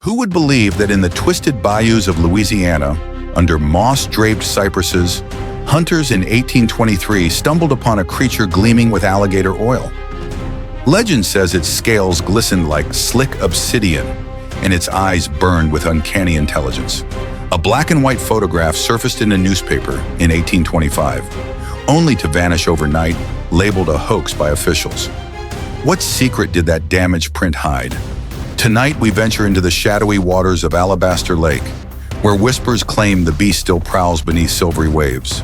Who would believe that in the twisted bayous of Louisiana, under moss-draped cypresses, hunters in 1823 stumbled upon a creature gleaming with alligator oil? Legend says its scales glistened like slick obsidian, and its eyes burned with uncanny intelligence. A black and white photograph surfaced in a newspaper in 1825, only to vanish overnight, labeled a hoax by officials. What secret did that damaged print hide? Tonight we venture into the shadowy waters of Alabaster Lake, where whispers claim the beast still prowls beneath silvery waves.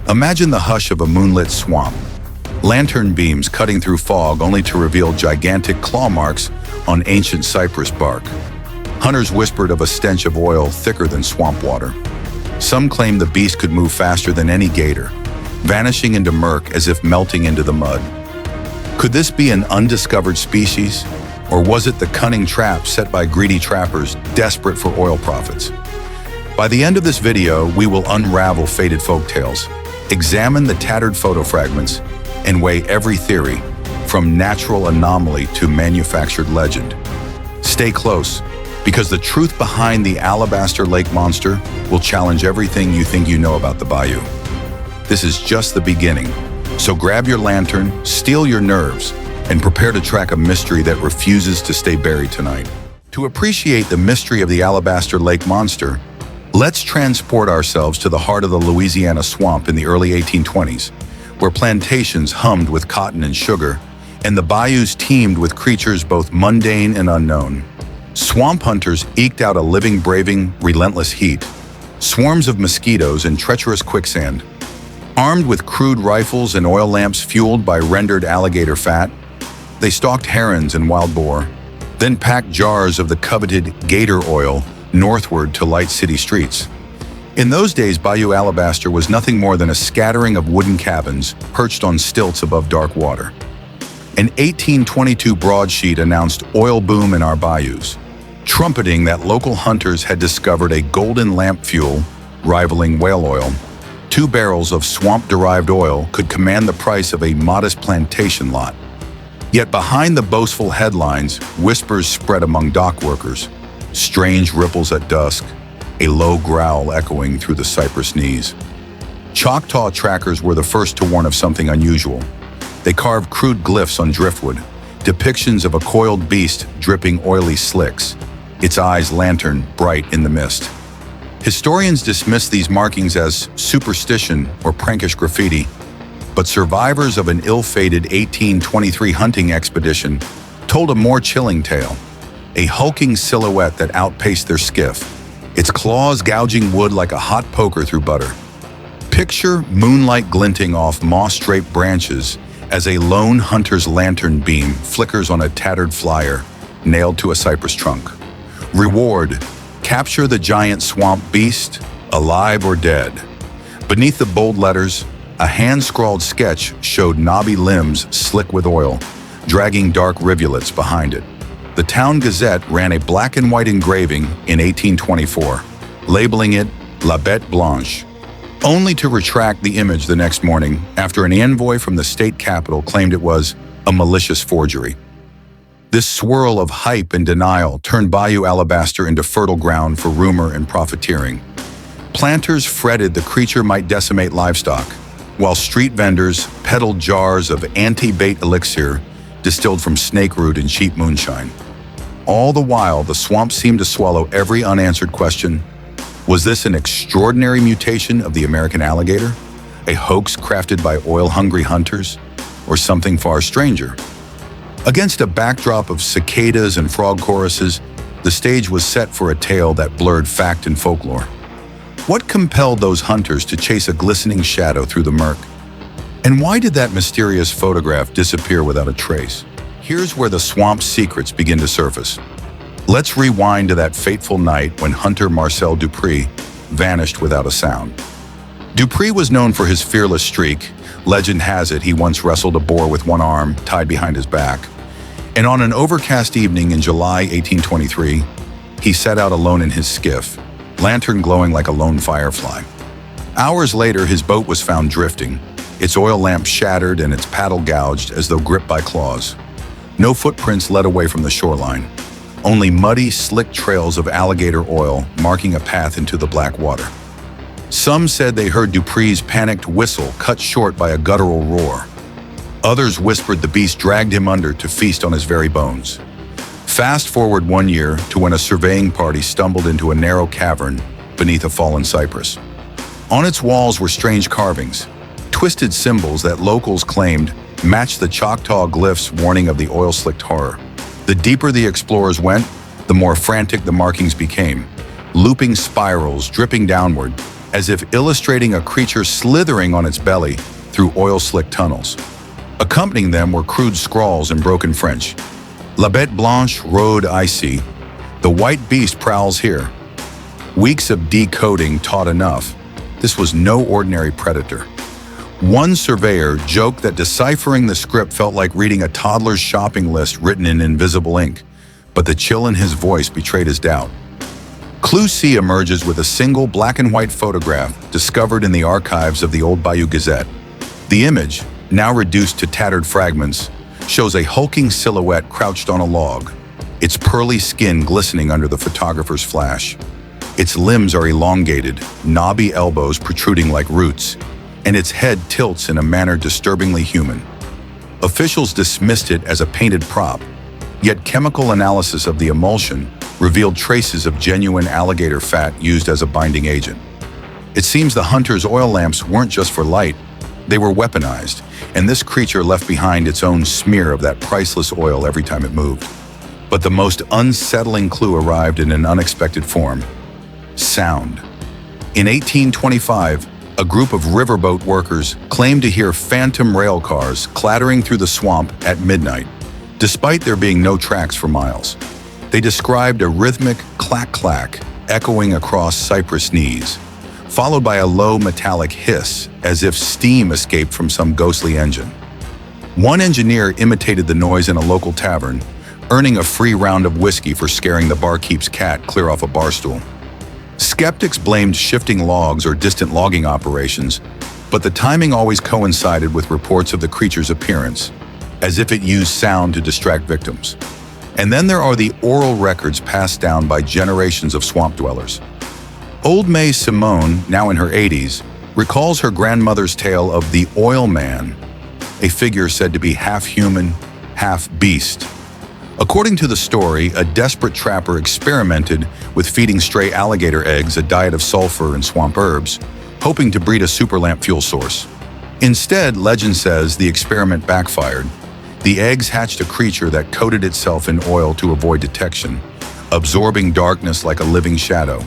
Imagine the hush of a moonlit swamp, lantern beams cutting through fog only to reveal gigantic claw marks on ancient cypress bark. Hunters whispered of a stench of oil thicker than swamp water. Some claim the beast could move faster than any gator, vanishing into murk as if melting into the mud. Could this be an undiscovered species? Or was it the cunning trap set by greedy trappers desperate for oil profits? By the end of this video, we will unravel faded folktales, examine the tattered photo fragments, and weigh every theory, from natural anomaly to manufactured legend. Stay close, because the truth behind the Alabaster Lake monster will challenge everything you think you know about the bayou. This is just the beginning, so grab your lantern, steel your nerves, and prepare to track a mystery that refuses to stay buried tonight. To appreciate the mystery of the Alabaster Lake monster, let's transport ourselves to the heart of the Louisiana swamp in the early 1820s, where plantations hummed with cotton and sugar, and the bayous teemed with creatures both mundane and unknown. Swamp hunters eked out a living braving relentless heat, swarms of mosquitoes and treacherous quicksand. Armed with crude rifles and oil lamps fueled by rendered alligator fat, they stalked herons and wild boar, then packed jars of the coveted gator oil northward to light city streets. In those days, Bayou Alabaster was nothing more than a scattering of wooden cabins perched on stilts above dark water. An 1822 broadsheet announced oil boom in our bayous, trumpeting that local hunters had discovered a golden lamp fuel rivaling whale oil. 2 barrels of swamp-derived oil could command the price of a modest plantation lot. Yet behind the boastful headlines, whispers spread among dock workers, strange ripples at dusk, a low growl echoing through the cypress knees. Choctaw trackers were the first to warn of something unusual. They carved crude glyphs on driftwood, depictions of a coiled beast dripping oily slicks, its eyes lantern bright in the mist. Historians dismiss these markings as superstition or prankish graffiti, but survivors of an ill-fated 1823 hunting expedition told a more chilling tale, a hulking silhouette that outpaced their skiff, its claws gouging wood like a hot poker through butter. Picture moonlight glinting off moss-draped branches as a lone hunter's lantern beam flickers on a tattered flyer nailed to a cypress trunk. Reward: capture the giant swamp beast, alive or dead. Beneath the bold letters, a hand-scrawled sketch showed knobby limbs slick with oil, dragging dark rivulets behind it. The Town Gazette ran a black and white engraving in 1824, labeling it La Bête Blanche, only to retract the image the next morning after an envoy from the state capitol claimed it was a malicious forgery. This swirl of hype and denial turned Bayou Alabaster into fertile ground for rumor and profiteering. Planters fretted the creature might decimate livestock, while street vendors peddled jars of anti-bait elixir distilled from snake root and cheap moonshine. All the while, the swamp seemed to swallow every unanswered question. Was this an extraordinary mutation of the American alligator? A hoax crafted by oil-hungry hunters? Or something far stranger? Against a backdrop of cicadas and frog choruses, the stage was set for a tale that blurred fact and folklore. What compelled those hunters to chase a glistening shadow through the murk? And why did that mysterious photograph disappear without a trace? Here's where the swamp's secrets begin to surface. Let's rewind to that fateful night when hunter Marcel Dupree vanished without a sound. Dupree was known for his fearless streak. Legend has it he once wrestled a boar with one arm tied behind his back. And on an overcast evening in July 1823, he set out alone in his skiff, lantern glowing like a lone firefly. Hours later, his boat was found drifting, its oil lamp shattered and its paddle gouged as though gripped by claws. No footprints led away from the shoreline, only muddy, slick trails of alligator oil marking a path into the black water. Some said they heard Dupree's panicked whistle cut short by a guttural roar. Others whispered the beast dragged him under to feast on his very bones. Fast forward 1 year to when a surveying party stumbled into a narrow cavern beneath a fallen cypress. On its walls were strange carvings, twisted symbols that locals claimed matched the Choctaw glyphs warning of the oil-slicked horror. The deeper the explorers went, the more frantic the markings became, looping spirals dripping downward, as if illustrating a creature slithering on its belly through oil-slicked tunnels. Accompanying them were crude scrawls in broken French. La Bête Blanche rôde ici. The white beast prowls here. Weeks of decoding taught enough. This was no ordinary predator. One surveyor joked that deciphering the script felt like reading a toddler's shopping list written in invisible ink, but the chill in his voice betrayed his doubt. Clue C emerges with a single black and white photograph discovered in the archives of the old Bayou Gazette. The image, now reduced to tattered fragments, shows a hulking silhouette crouched on a log, its pearly skin glistening under the photographer's flash. Its limbs are elongated, knobby elbows protruding like roots, and its head tilts in a manner disturbingly human. Officials dismissed it as a painted prop, yet chemical analysis of the emulsion revealed traces of genuine alligator fat used as a binding agent. It seems the hunter's oil lamps weren't just for light, they were weaponized, and this creature left behind its own smear of that priceless oil every time it moved. But the most unsettling clue arrived in an unexpected form: sound. In 1825, a group of riverboat workers claimed to hear phantom rail cars clattering through the swamp at midnight, despite there being no tracks for miles. They described a rhythmic clack-clack echoing across cypress knees, followed by a low metallic hiss as if steam escaped from some ghostly engine. One engineer imitated the noise in a local tavern, earning a free round of whiskey for scaring the barkeep's cat clear off a bar stool. Skeptics blamed shifting logs or distant logging operations, but the timing always coincided with reports of the creature's appearance, as if it used sound to distract victims. And then there are the oral records passed down by generations of swamp dwellers. Old May Simone, now in her 80s, recalls her grandmother's tale of the Oil Man, a figure said to be half human, half beast. According to the story, a desperate trapper experimented with feeding stray alligator eggs a diet of sulfur and swamp herbs, hoping to breed a superlamp fuel source. Instead, legend says the experiment backfired. The eggs hatched a creature that coated itself in oil to avoid detection, absorbing darkness like a living shadow.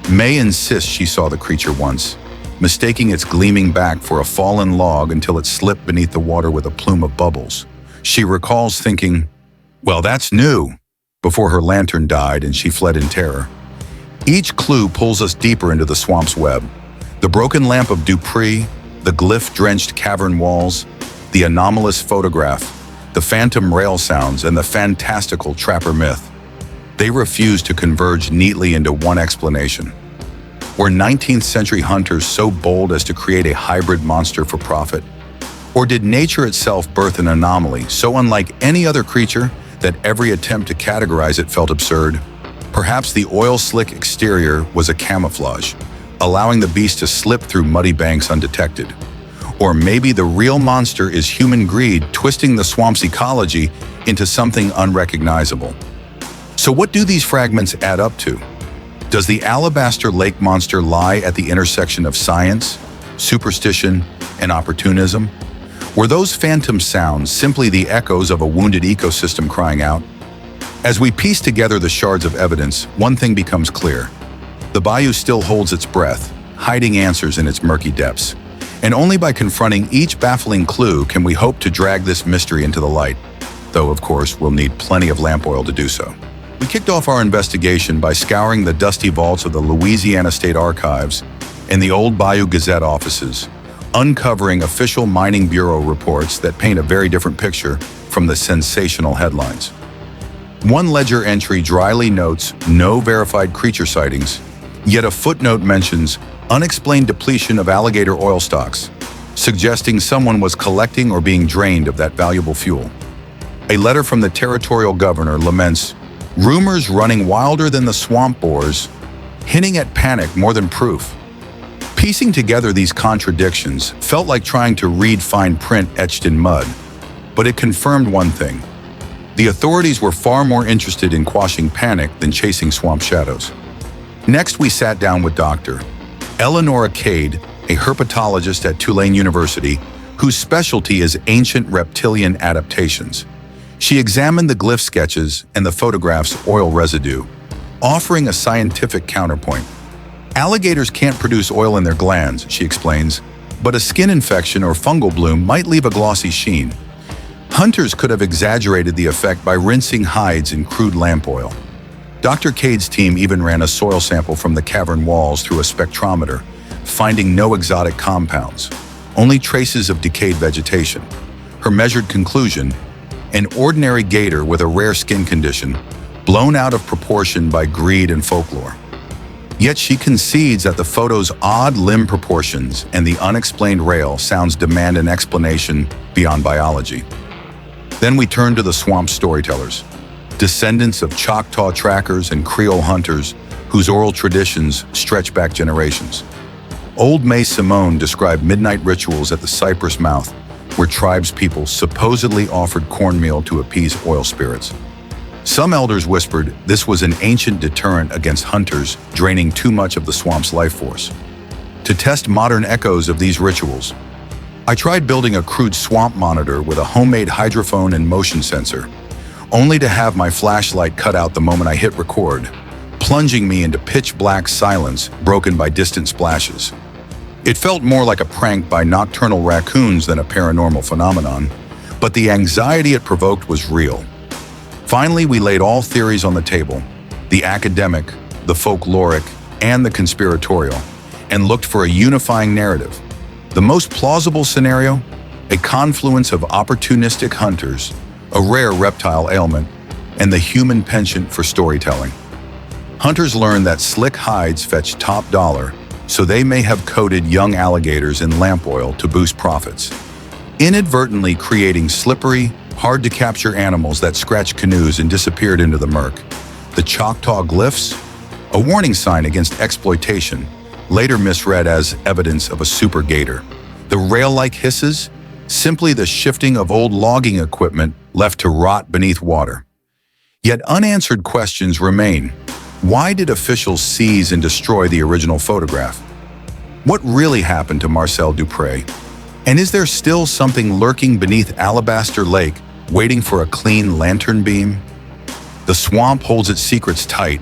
May insists she saw the creature once, mistaking its gleaming back for a fallen log until it slipped beneath the water with a plume of bubbles. She recalls thinking, "Well, that's new," before her lantern died and she fled in terror. Each clue pulls us deeper into the swamp's web. The broken lamp of Dupree, the glyph-drenched cavern walls, the anomalous photograph, the phantom rail sounds, and the fantastical trapper myth. They refuse to converge neatly into one explanation. Were 19th century hunters so bold as to create a hybrid monster for profit? Or did nature itself birth an anomaly so unlike any other creature that every attempt to categorize it felt absurd? Perhaps the oil-slick exterior was a camouflage, allowing the beast to slip through muddy banks undetected. Or maybe the real monster is human greed twisting the swamp's ecology into something unrecognizable. So what do these fragments add up to? Does the Alabaster Lake monster lie at the intersection of science, superstition, and opportunism? Were those phantom sounds simply the echoes of a wounded ecosystem crying out? As we piece together the shards of evidence, one thing becomes clear. The bayou still holds its breath, hiding answers in its murky depths. And only by confronting each baffling clue can we hope to drag this mystery into the light, though of course we'll need plenty of lamp oil to do so. We kicked off our investigation by scouring the dusty vaults of the Louisiana State Archives and the old Bayou Gazette offices, uncovering official Mining Bureau reports that paint a very different picture from the sensational headlines. One ledger entry dryly notes no verified creature sightings, yet a footnote mentions unexplained depletion of alligator oil stocks, suggesting someone was collecting or being drained of that valuable fuel. A letter from the territorial governor laments, rumors running wilder than the swamp boars, hinting at panic more than proof. Piecing together these contradictions felt like trying to read fine print etched in mud, but it confirmed one thing. The authorities were far more interested in quashing panic than chasing swamp shadows. Next, we sat down with Dr. Eleanor Cade, a herpetologist at Tulane University, whose specialty is ancient reptilian adaptations. She examined the glyph sketches and the photograph's oil residue, offering a scientific counterpoint. Alligators can't produce oil in their glands, she explains, but a skin infection or fungal bloom might leave a glossy sheen. Hunters could have exaggerated the effect by rinsing hides in crude lamp oil. Dr. Cade's team even ran a soil sample from the cavern walls through a spectrometer, finding no exotic compounds, only traces of decayed vegetation. Her measured conclusion: an ordinary gator with a rare skin condition, blown out of proportion by greed and folklore. Yet she concedes that the photo's odd limb proportions and the unexplained rail sounds demand an explanation beyond biology. Then we turn to the swamp storytellers, descendants of Choctaw trackers and Creole hunters whose oral traditions stretch back generations. Old May Simone described midnight rituals at the cypress mouth, where tribespeople supposedly offered cornmeal to appease oil spirits. Some elders whispered this was an ancient deterrent against hunters draining too much of the swamp's life force. To test modern echoes of these rituals, I tried building a crude swamp monitor with a homemade hydrophone and motion sensor, only to have my flashlight cut out the moment I hit record, plunging me into pitch-black silence broken by distant splashes. It felt more like a prank by nocturnal raccoons than a paranormal phenomenon, but the anxiety it provoked was real. Finally, we laid all theories on the table, the academic, the folkloric, and the conspiratorial, and looked for a unifying narrative. The most plausible scenario: a confluence of opportunistic hunters, a rare reptile ailment, and the human penchant for storytelling. Hunters learned that slick hides fetch top dollar, so they may have coated young alligators in lamp oil to boost profits, inadvertently creating slippery, hard-to-capture animals that scratched canoes and disappeared into the murk. The Choctaw glyphs, a warning sign against exploitation, later misread as evidence of a super gator. The rail-like hisses, simply the shifting of old logging equipment left to rot beneath water. Yet unanswered questions remain. Why did officials seize and destroy the original photograph? What really happened to Marcel Dupré? And is there still something lurking beneath Alabaster Lake, waiting for a clean lantern beam? The swamp holds its secrets tight,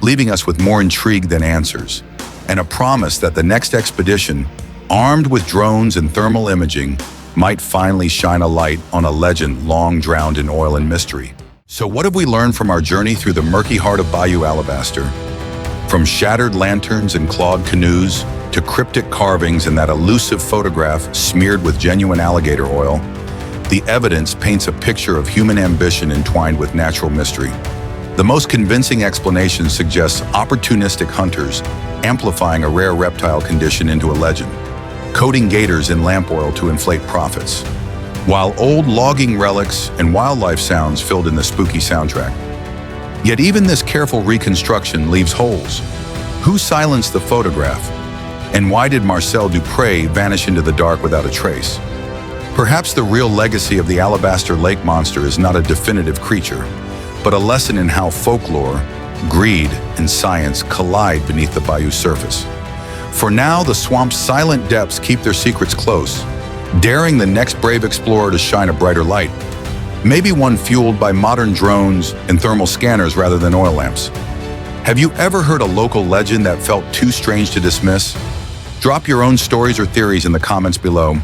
leaving us with more intrigue than answers, and a promise that the next expedition, armed with drones and thermal imaging, might finally shine a light on a legend long drowned in oil and mystery. So what have we learned from our journey through the murky heart of Bayou Alabaster? From shattered lanterns and clawed canoes to cryptic carvings and that elusive photograph smeared with genuine alligator oil, the evidence paints a picture of human ambition entwined with natural mystery. The most convincing explanation suggests opportunistic hunters amplifying a rare reptile condition into a legend, coating gators in lamp oil to inflate profits, while old logging relics and wildlife sounds filled in the spooky soundtrack. Yet even this careful reconstruction leaves holes. Who silenced the photograph? And why did Marcel Dupré vanish into the dark without a trace? Perhaps the real legacy of the Alabaster Lake monster is not a definitive creature, but a lesson in how folklore, greed, and science collide beneath the bayou surface. For now, the swamp's silent depths keep their secrets close, daring the next brave explorer to shine a brighter light. Maybe one fueled by modern drones and thermal scanners rather than oil lamps. Have you ever heard a local legend that felt too strange to dismiss? Drop your own stories or theories in the comments below.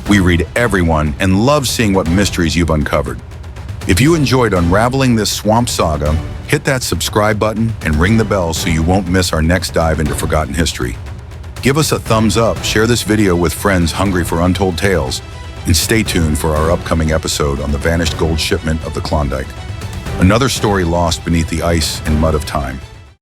We read everyone and love seeing what mysteries you've uncovered. If you enjoyed unraveling this swamp saga, hit that subscribe button and ring the bell so you won't miss our next dive into forgotten history. Give us a thumbs up, share this video with friends hungry for untold tales, and stay tuned for our upcoming episode on the Vanished Gold Shipment of the Klondike, another story lost beneath the ice and mud of time.